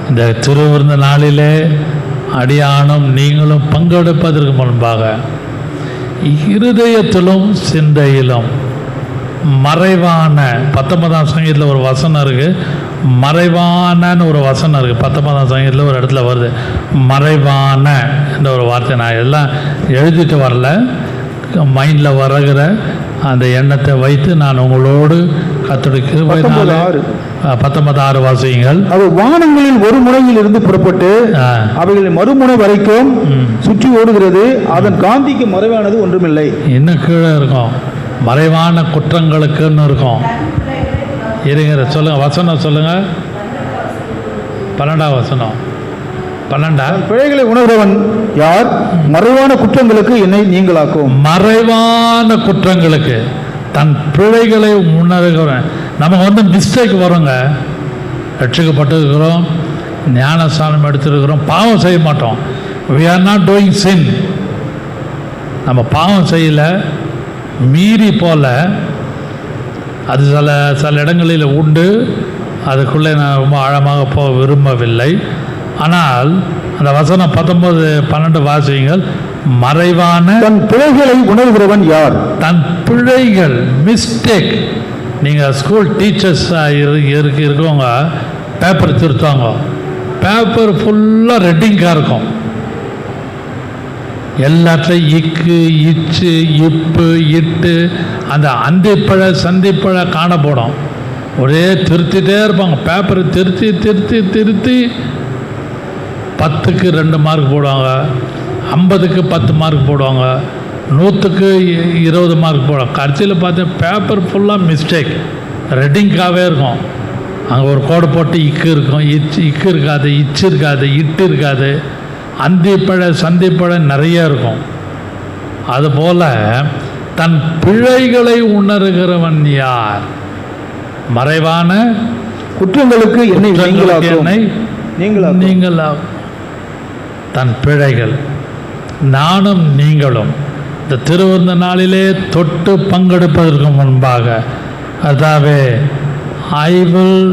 இந்த திருவிருந்த நாளிலே அடியானும் நீங்களும் பங்கெடுப்பதற்கு முன்பாக இருதயத்திலும் சிந்தையிலும் மறைவான 19ஆம் சங்கீதத்தில் ஒரு வசனம் இருக்குது, மறைவானன்னு ஒரு வசனம் இருக்குது. 19ஆம் சங்கீதத்தில் ஒரு இடத்துல வருது மறைவான என்ற ஒரு வார்த்தை. நான் எல்லாம் எழுதிட்டு வரல, மைண்டில் வருகிற அந்த எண்ணத்தை வைத்து நான் உங்களோடு கத்தெடுக்கு 19:6 வாசியுங்கள். அது வானங்களில் ஒரு முனையில் இருந்து புறப்பட்டு அவைகளின் மறுமுனை வரைக்கும் சுற்றி ஓடுகிறது, அதன் காந்திக்கு மறைவானது ஒன்றுமில்லை. இன்னும் கீழே இருக்கும், மறைவான குற்றங்களுக்குன்னு இருக்கும். இருங்க சொல்லுங்க, வசனம் சொல்லுங்க. 12ஆம் வசனம். 12 பிழைகளை உணர்கிறவன் யார்? மறைவான குற்றங்களுக்கு என்னை நீங்களாக்கும். மறைவான குற்றங்களுக்கு தன் பிழைகளை உணர்கிறவன். நமக்கு மிஸ்டேக் வருங்க, ரட்சிக்கப்பட்டிருக்கிறோம், ஞானஸ்தானம் எடுத்திருக்கிறோம், பாவம் செய்ய மாட்டோம். we are not doing sin. நம்ம பாவம் செய்யல, மீறி போல அது சில இடங்களில் உண்டு, அதுக்குள்ளே நான் ரொம்ப ஆழமாக போக விரும்பவில்லை. ஆனால் அந்த வசனம் 19-12 வாசியுங்கள். மறைவான தன் பிழைகளை உணர்கிறவன் யார்? தன் பிழைகள், மிஸ்டேக். நீங்கள் ஸ்கூல் டீச்சர்ஸாக இருக்கவங்க பேப்பர் திருத்துவாங்க, பேப்பர் ஃபுல்லாக ரெட்டிங்காக இருக்கும், எல்லாத்துலேயும் இக்கு இச்சு இப்பு இட்டு அந்த அந்திப்பழ சந்திப்பழ காணப்படும். ஒரே திருத்திட்டே இருப்பாங்க, பேப்பரை திருத்தி திருத்தி திருத்தி 10க்கு 2 மார்க் போடுவாங்க, 50க்கு 10 மார்க் போடுவாங்க, 100க்கு 20 மார்க் போடுவாங்க. கடைசியில் பார்த்தா பேப்பர் ஃபுல்லாக மிஸ்டேக், ரெட்டிங்காகவே இருக்கும். அங்கே ஒரு கோடு போட்டு இக்கு இருக்கும், இக்கு இருக்காது, இச்சு இருக்காது, இட்டு இருக்காது, அந்திப்பழ சந்திப்பழ நிறைய இருக்கும். அதுபோல் தன் பிழைகளை உணர்கிறவன் யார்? மறைவான குற்றங்களுக்கு என்னை நீங்களாகும். தன் பிழைகள். நானும் நீங்களும் இந்த திருவிருந்த நாளிலே தொட்டு பங்கெடுப்பதற்கு முன்பாக, அதாவது I will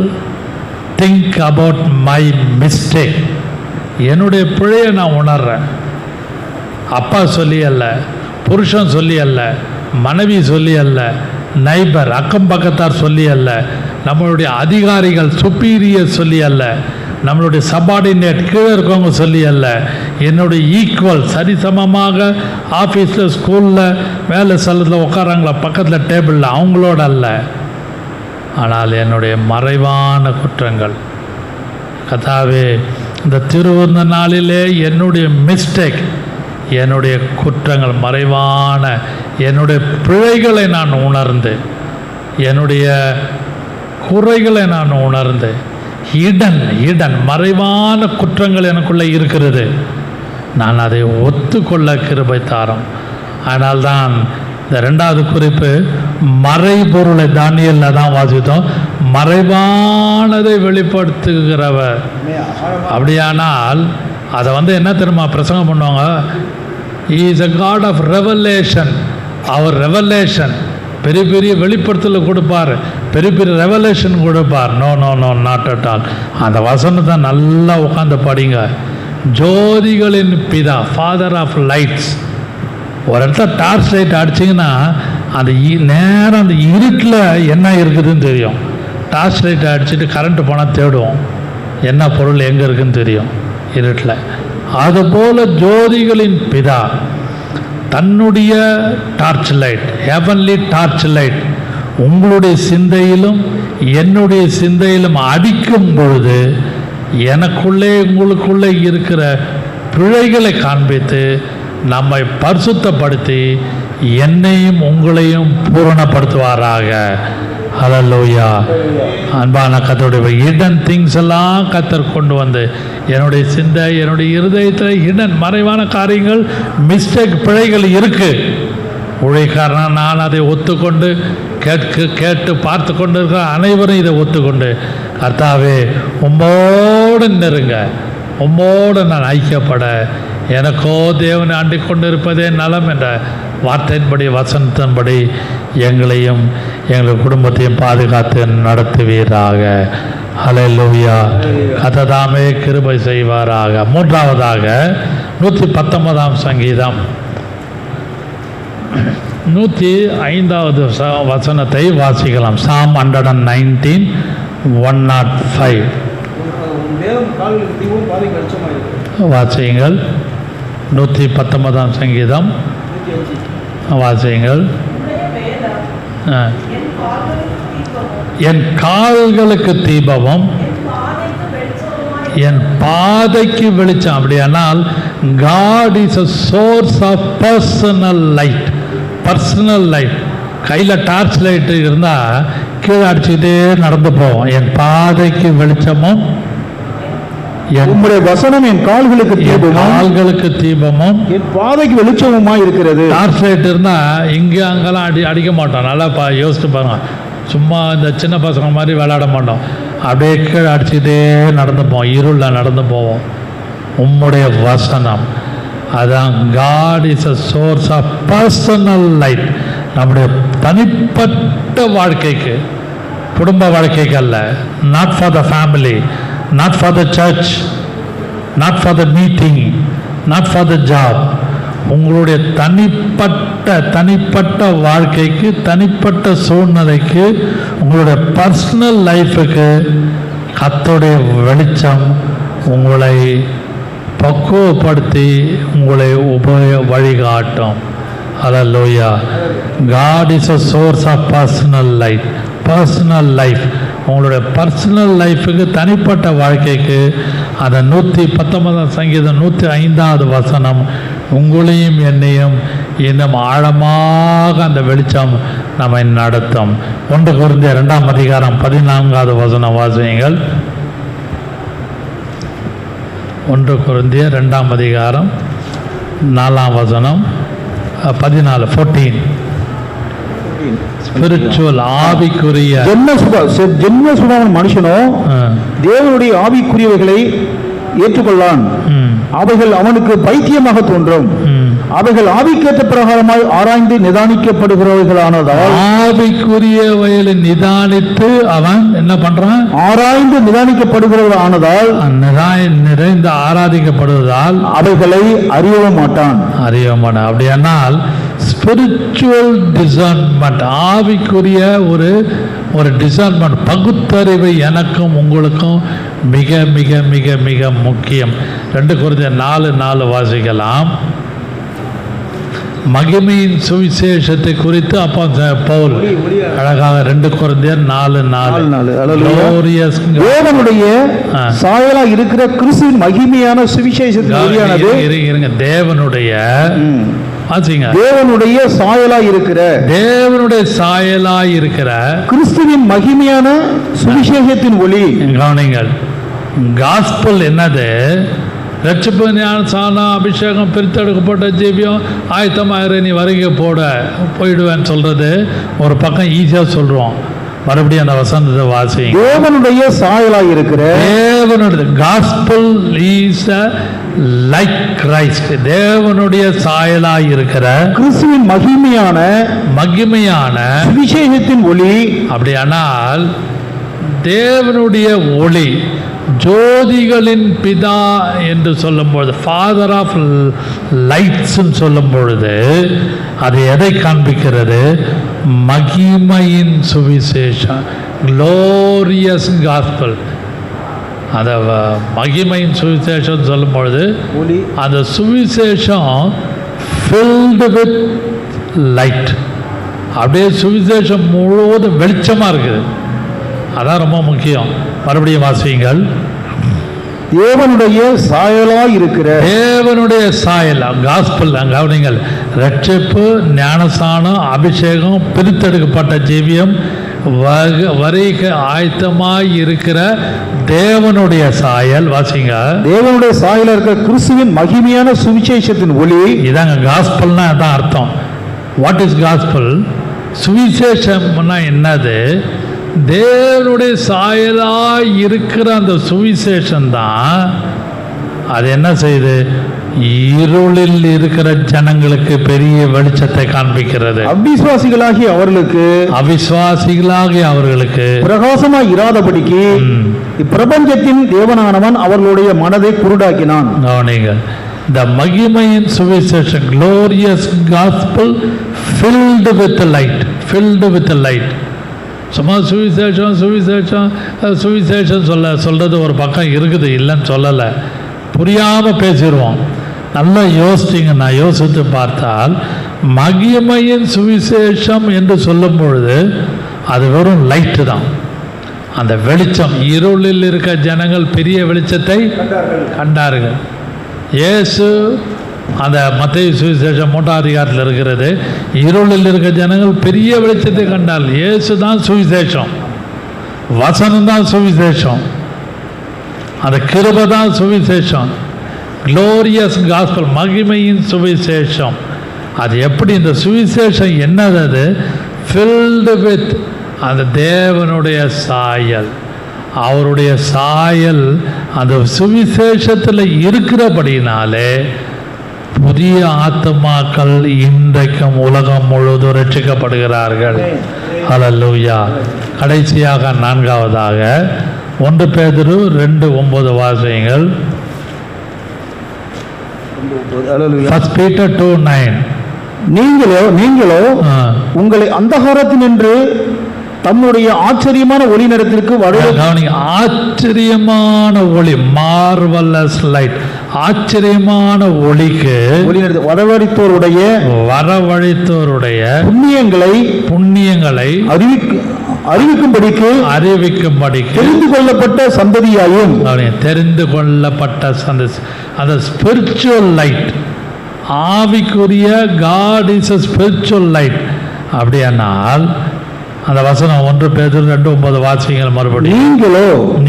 think about my mistake. என்னுடைய பிழையை நான் உணர்றேன். அப்பா சொல்லி அல்ல, புருஷன் சொல்லி அல்ல, மனைவி சொல்லி அல்ல, நைபர் அக்கம் பக்கத்தார் சொல்லி அல்ல, நம்மளுடைய அதிகாரிகள் சுப்பீரியர் சொல்லி அல்ல, நம்மளுடைய சபார்டினேட் கீழே இருக்கவங்க சொல்லி அல்ல, என்னுடைய ஈக்குவல் சரிசமமாக ஆஃபீஸில் ஸ்கூலில் வேலை ஸ்தலத்தில் உட்காராங்களா பக்கத்தில் டேபிளில், அவங்களோட அல்ல. ஆனால் என்னுடைய மறைவான குற்றங்கள். கர்த்தாவே, இந்த திருவிருந்த நாளிலே என்னுடைய மிஸ்டேக், என்னுடைய குற்றங்கள், மறைவான என்னுடைய பிழைகளை நான் உணர்ந்து, என்னுடைய குறைகளை நான் உணர்ந்து, ஹிடன் மறைவான குற்றங்கள் எனக்குள்ளே இருக்கிறது, நான் அதை ஒத்துக்கொள்ள கிருபை தாரும். அதனால்தான் இந்த 2வது குறிப்பு மறைபொருளை தானியேலில் தான் வாசித்தோம், மறைவானதை வெளிப்படுத்துகிறவர். அப்படியானால் அதை என்ன தெரியுமா பிரசங்கம் பண்ணுவாங்க? He is a God of revelation. அவர் ரெவலேஷன் பெரிய பெரிய வெளிப்படுத்தல கொடுப்பார், பெரிய பெரிய ரெவலேஷன் கொடுப்பார். No no no not at all. அந்த வசனத்தை நல்லா உட்காந்து படிங்க. ஜோதிகளின் பிதா, ஃபாதர் ஆஃப் லைட்ஸ். ஒரு இடத்துல டார்ச் லைட் அடிச்சிங்கன்னா அந்த நேரம் அந்த இருட்டில் என்ன இருக்குதுன்னு தெரியும். டார்ச் லைட்டை அடிச்சுட்டு கரண்ட்டு போனால் தேடுவோம், என்ன பொருள் எங்கே இருக்குதுன்னு தெரியும் இருட்டில். அதுபோல் ஜோதிகளின் பிதா தன்னுடைய torch light, heavenly torch light உங்களுடைய சிந்தையிலும் என்னுடைய சிந்தையிலும் அடிக்கும் பொழுது எனக்குள்ளே உங்களுக்குள்ளே இருக்கிற பிழைகளை காண்பித்து நம்மை பரிசுத்தப்படுத்தி என்னையும் உங்களையும் பூரணப்படுத்துவாராக. ஹல்லேலூயா. அன்பான கர்த்தருடைய ஹிடன் திங்ஸ் எல்லாம் கர்த்தர் கொண்டு வந்து என்னுடைய சிந்தை, என்னுடைய இருதயத்தில் ஹிடன் மறைவான காரியங்கள், மிஸ்டேக், பிழைகள் இருக்கு. ஊழியக்காரனா நான் அதை ஒத்துக்கொண்டு கேட்டு பார்த்து கொண்டு இருக்கிற அனைவரும் இதை ஒத்துக்கொண்டு, கர்த்தாவே உம்மோடு நெருங்க, உம்மோடு நான் ஐக்கியப்பட, எனக்கோ தேவனை ஆண்டிக் கொண்டு இருப்பதே நலம் என்ற வார்த்தையின்படி, வசனத்தின்படி எங்களையும் எங்கள் குடும்பத்தையும் பாதுகாத்து நடத்துவீராக. ஹல்லேலூயா. கர்த்தர் கிருபை செய்வாராக. மூன்றாவதாக 119ஆம் சங்கீதம் 105வது வசனத்தை வாசிக்கலாம். Psalm 119, 105 வாசியுங்கள். 119ஆம் சங்கீதம் வாசியுங்கள். என் கால்களுக்கு தீபமும் என் பாதைக்கு வெளிச்சம். அப்படியானால் God is a source of personal light. Personal light. கையில் டார்ச் லைட்டு இருந்தால் கீழே அடிச்சுக்கிட்டே நடந்து போவோம். என் பாதைக்கு வெளிச்சமும் உம்முடைய வசனம் என் கால்களுக்கு தீபமும் என் பாதைக்கு வெளிச்சமுமா இருக்கிறது. டார்ச் லைட் இருந்தால் இங்கே அங்கெல்லாம் அடிக்க மாட்டோம். நல்லா யோசிச்சு பாருங்க. சும்மா இந்த சின்ன பசங்க மாதிரி விளையாட மாட்டோம். அப்படியே கீழே அடிச்சுக்கிட்டே நடந்து போவோம், இருளில் நடந்து போவோம். உம்முடைய வசனம் அதான். God is a source of personal light. நம்முடைய தனிப்பட்ட வாழ்க்கைக்கு, குடும்ப வாழ்க்கைக்கு அல்ல. not for the family, not for the church, not for the meeting, not for the job. உங்களுடைய தனிப்பட்ட வாழ்க்கைக்கு, தனிப்பட்ட சூழ்நிலைக்கு, உங்களுடைய பர்சனல் லைஃபுக்கு கர்த்தருடைய வெளிச்சம் உங்களை பக்குவப்படுத்தி உங்களை வழிகாட்டும். ஹல்லேலூயா. God is a source of personal light. Personal life, உங்களுடைய பர்சனல் லைஃபுக்கு, தனிப்பட்ட வாழ்க்கைக்கு அந்த 119ஆம் சங்கீதம் 105வது வசனம் உங்களையும் என்னையும் இன்னும் ஆழமாக அந்த வெளிச்சம் நம்மை நடத்தும். 1 கொரிந்தியர் 2ஆம் அதிகாரம் 14வது வசனம் வாசியுங்கள். 1 கொரிந்தியர் 2ஆம் அதிகாரம் 4ஆம் வசனம் 14 ஸ்பிரிச்சுவல், ஆவிக்குரிய ஜென்ம சுபாவம் மனுஷனோ தேவனுடைய ஆவிக்குரியவைகளை ஏற்றுக்கொள்ளான். அவைகள் அவனுக்கு பைத்தியமாக தோன்றும். அவைகள் ஆவிக்கேற்ற பிரகாரமாய் ஆராய்ந்து நிதானிக்கப்படுகிறவைகளானதால், ஆவிக்குரியவைகளை நிதானித்து அவன் என்ன பண்றான்? ஆராய்ந்து நிதானிக்கப்படுகிறவர்களானதால், நிறைந்து ஆராதிக்கப்படுவதால் அவைகளை அறிய மாட்டான். அப்படியானால் ஸ்பிரிச்சுவல் டிசர்ன்மெண்ட், ஆவிக்குரிய ஒரு டிசர்ன்மெண்ட், பகுத்தறிவு எனக்கும் உங்களுக்கும் மிக மிக மிக மிக முக்கியம். 2 கொரிந்தியர் 4:4 வாசிக்கலாம். மகிமையின் சுவிசேஷத்தை குறித்து அப்போ பவுல் அழகாக 2 கொரிந்தியர் 4:4 தேவனுடைய சாயலா இருக்கிற கிறிஸ்துவின் மகிமையான சுவிசேஷத்தின் இருங்க. தேவனுடைய சாயலாய் இருக்கிற கிறிஸ்துவின் மகிமையான சுவிசேஷத்தின் ஒளி. கவனிங்கள். காஸ்பல் என்னது? ரட்சிப்பு, ஞானஸ்நானம், அபிஷேகம், பிரித்தெடுக்கப்பட்ட ஜீவியம், ஆயத்தமாகிற நீ வருகை போயிடுவேன்னு சொல்றது ஒரு பக்கம் ஈஸியாக சொல்கிறோம். மறுபடியும் அந்த வசனத்தை வாசி. தேவனுடைய சாயலாய் இருக்கிற, தேவனுடைய காஸ்பல் இஸ் லைக் கிரைஸ்ட், தேவனுடைய சாயலாய் இருக்கிற கிறிஸ்துவின் மகிமையான சுவிசேஷத்தின் ஒளி. அப்படியானால் தேவனுடைய ஒளி, ஜோதிகளின் பிதா என்று சொல்லும் பொழுது, ஃபாதர் ஆஃப் லைட்ஸ் சொல்லும் பொழுது அது எதை காண்பிக்கிறது? மகிமையின் சுவிசேஷம், க்ளோரியஸ் காஸ்பல். அந்த மகிமையின் சுவிசேஷம் சொல்லும் பொழுது அந்த சுவிசேஷம் ஃபில்டு வித் லைட். அப்படியே சுவிசேஷம் முழுவதும் வெளிச்சமாக இருக்குது. அதான் ரொம்ப முக்கியம். மறுபடியும் வாசியுங்கள். தேவனுடைய சாயலாய் இருக்கிற, தேவனுடைய சாயல் காஸ்பல். கவனிங்கள். ரட்சிப்பு, ஞானஸ்நானம், அபிஷேகம், பிரித்தெடுக்கப்பட்ட ஜீவியம், வரிக்கு ஆயத்தமாய் இருக்கிற தேவனுடைய சாயல். வாசிங்க. தேவனுடைய சாயல இருக்கிற கிறிஸ்துவின் மகிமையான சுவிசேஷத்தின் ஒளி. இதாங்க காஸ்பல்னா அதான் அர்த்தம். What is gospel? சுவிசேஷம்னா என்னது? தேவனுடைய சாயலாய் இருக்கிற அந்த சுவிசேஷம் தான் அது என்ன செய்யுது? இருளில் இருக்கிற ஜனங்களுக்கு பெரிய வெளிச்சத்தை காண்பிக்கிறது. அவிசுவாசிகளாகிய அவர்களுக்கு பிரகாசமாய் இராதபடிக்கு இப்பிரபஞ்சத்தின் தேவனானவன் அவர்களுடைய மனதை குருடாக்கினான். The மகிமையின் சுவிசேஷம், glorious gospel filled with light, filled with light. சும்மா சுவிசேஷம் சுவிசேஷம் சுவிசேஷம் சொல்றது ஒரு பக்கம் இருக்குது, இல்லைன்னு சொல்லலை, புரியாமல் பேசிடுவோம். நல்லா யோசிச்சிங்கன்னா, யோசித்து பார்த்தால் மகிமையின் சுவிசேஷம் என்று சொல்லும் பொழுது அது வெறும் லைட்டு தான். அந்த வெளிச்சம், இருளில் இருக்க ஜனங்கள் பெரிய வெளிச்சத்தை கண்டார்கள். இயேசு அந்த மத்தேயு சுவிசேஷம் 3ஆம் அதிகாரத்தில் இருக்கிறது. இருளில் இருக்க ஜனங்கள் பெரிய வெளிச்சத்தை கண்டார்கள். இயேசு தான் சுவிசேஷம், வசனம் தான் சுவிசேஷம், அந்த கிருபை தான் சுவிசேஷம். க்ளோரியஸ் காஸ்பல், மகிமையின் சுவிசேஷம். அது எப்படி? இந்த சுவிசேஷம் என்னது? அது ஃபில்டு வித் அந்த தேவனுடைய சாயல், அவருடைய சாயல் அந்த சுவிசேஷத்தில் இருக்கிறபடினாலே புதிய ஆத்துமாக்கள் இன்றைக்கும் உலகம் முழுவதும் ரட்சிக்கப்படுகிறார்கள். ஹல்லேலூயா. கடைசியாக 4ஆவதாக 1 பேதுரு 2:9 வாசியுங்கள். 1 Peter 2:9. நீங்களோ உங்களை அந்தகாரத்தினின்று தம்முடைய ஆச்சரியமான ஒளி நேரத்திற்கு ஆச்சரியமான ஒளி, மார்வலஸ் லைட், ஆச்சரியமான ஒளிக்கு வரவழைத்தோருடைய புண்ணியங்களை அறிவிக்கும்படிக்கு தெரிந்து கொள்ளப்பட்ட சந்ததியாயும், தெரிந்து கொள்ளப்பட்ட சந்ததி, அந்த ஸ்பிரிச்சுவல் லைட், ஆவிக்குரிய God is a spiritual light. அப்படியானால் அந்த வசனம் 1 பேதுரு 2:9 வாசிங்கள் மறுபடியும்.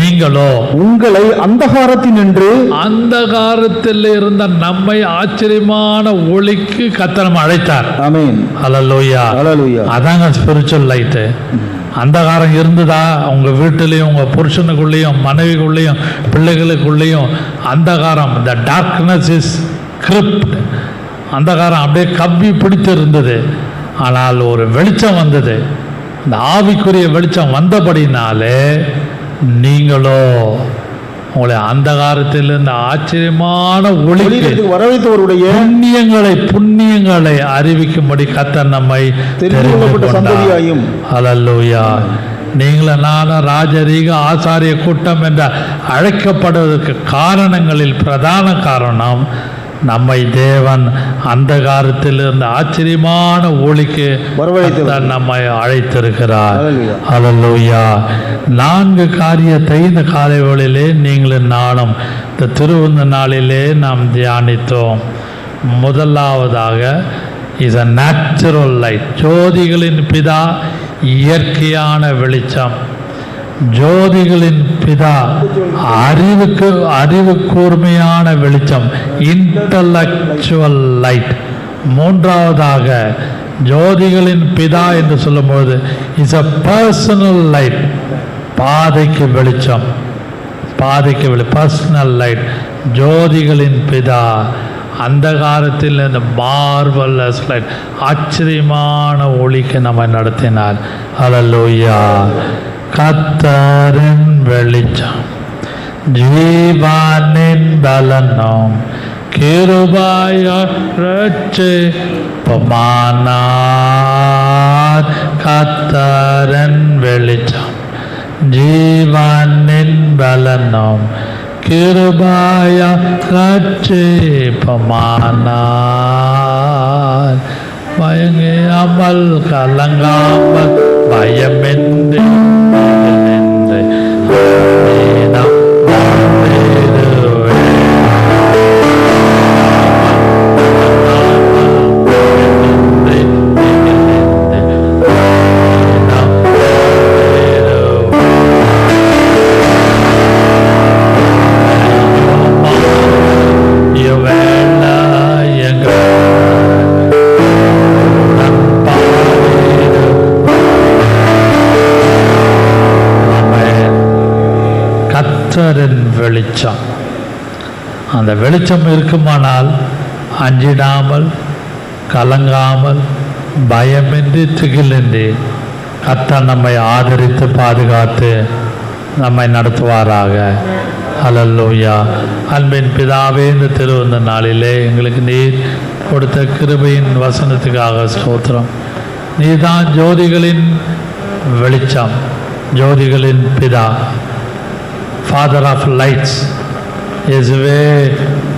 நீங்களோ உங்களை அந்தகாரத்தில் இருந்த நம்மை ஆச்சரியமான ஒளிக்கு கர்த்தர் அழைத்தார். ஆமென். ஹல்லேலூயா. அதாங்க ஸ்பிரிச்சுவல் லைட்டு. அந்தகாரம் இருந்ததா உங்க வீட்டிலையும் உங்க புருஷனுக்குள்ளேயும் மனைவிக்குள்ளேயும் பிள்ளைகளுக்குள்ளேயும் அந்தகாரம், the darkness is gripped, அந்தகாரம் அப்படியே கவ்வி பிடித்து இருந்தது. ஆனால் ஒரு வெளிச்சம் வந்தது. இந்த ஆவிக்குரிய வெளிச்சம் வந்தபடினாலே நீங்களோ உங்களை அந்தகாரத்தில் இருந்த ஆச்சரியமான ஒளிக்கு வரவைத்தவருடைய புண்ணியங்களை அறிவிக்கும்படி கர்த்தர் நம்மை சந்ததியாயும். ஹல்லேலூயா. நீங்களும் நானும் ராஜரீக ஆசாரிய கூட்டம் என்ற அழைக்கப்படுவதற்கு காரணங்களில் பிரதான காரணம், நம்மை தேவன் அந்தகாரத்தில் இருந்த ஆச்சரியமான ஒளிக்கு நம்மை அழைத்திருக்கிறார். ஹல்லேலூயா. 4 காரியத்தை இந்த காலை வேளையிலே நீங்களும் நானும் இந்த திருவிருந்து நாளிலே நாம் தியானித்தோம். முதலாவதாக இஸ் a natural light. ஜோதிகளின் பிதா இயற்கையான வெளிச்சம். ஜோதிகளின் பிதா அறிவு கூர்மையான வெளிச்சம், இன்டலெக்சுவல் லைட். 3ஆவதாக ஜோதிகளின் பிதா என்று சொல்லும்போது இஸ் a பர்சனல் லைட், பாதைக்கு வெளிச்சம், பர்சனல் லைட். ஜோதிகளின் பிதா அந்தகாரத்தில் இந்த மார்வலஸ் லைட், ஆச்சரியமான ஒளிக்கு நம்ம நடத்தினார். ஹல்லேலூயா. கர்த்தரின் வெளிச்சம் ஜீவனின் பலனும் கிருபையாய் ரட்சிப்புமானார். கர்த்தரின் வெளிச்சம் ஜீவனின் பலனும் கிருபையாய் ரட்சிப்புமானார். பயங்காமல் கலங்காமல் பயமின்றி கர்த்தரின் வெளிச்சம். அந்த வெளிச்சம் இருக்குமானால் அஞ்சிடாமல், கலங்காமல், பயமின்றி, திகிலின்றி கர்த்தர் நம்மை ஆதரித்து பாதுகாத்து நம்மை நடத்துவாராக. ஹல்லேலூயா. அன்பின் பிதாவே, இந்த திருவந்த நாளிலே எங்களுக்கு நீர் கொடுத்த கிருபையின் வசனத்துக்காக ஸ்தோத்திரம். நீதான் ஜோதிகளின் வெளிச்சம், ஜோதிகளின் பிதா, ஃபாதர் ஆஃப் லைட்ஸ். இயேசுவே,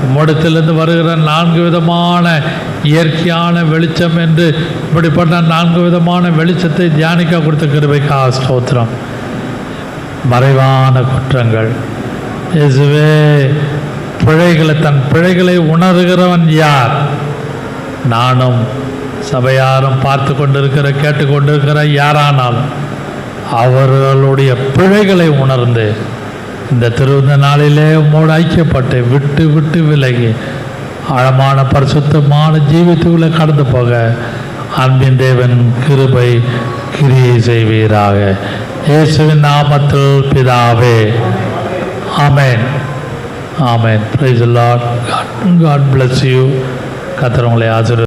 உம்மிடத்திலிருந்து வருகிற 4 விதமான இயற்கையான வெளிச்சம் என்று இப்படிப்பட்ட 4 விதமான வெளிச்சத்தை தியானிக்க கொடுத்த கிருபைக்காக ஸ்தோத்திரம். மறைவான குற்றங்கள், இயேசுவே, பிழைகளை, தன் பிழைகளை உணர்கிறவன் யார்? நானும் சபையாரும் பார்த்து கொண்டிருக்கிற, கேட்டுக்கொண்டிருக்கிற யாரானாலும் அவர்களுடைய பிழைகளை உணர்ந்து இந்த திருவிந்த நாளிலே உம்மோடு ஐக்கியப்பட்டு விட்டு விட்டு விலகி ஆழமான பரிசுத்தமான ஜீவித்துக்குள்ளே கடந்து போக அன்பின் தேவன் கிருபை கிரியை செய்வீராக. இயேசுவின் நாமத்தில் பிதாவே, amen. Amen. Praise the Lord. God bless you. கர்த்தர் உங்களை ஆசீர்வதிப்பாராக.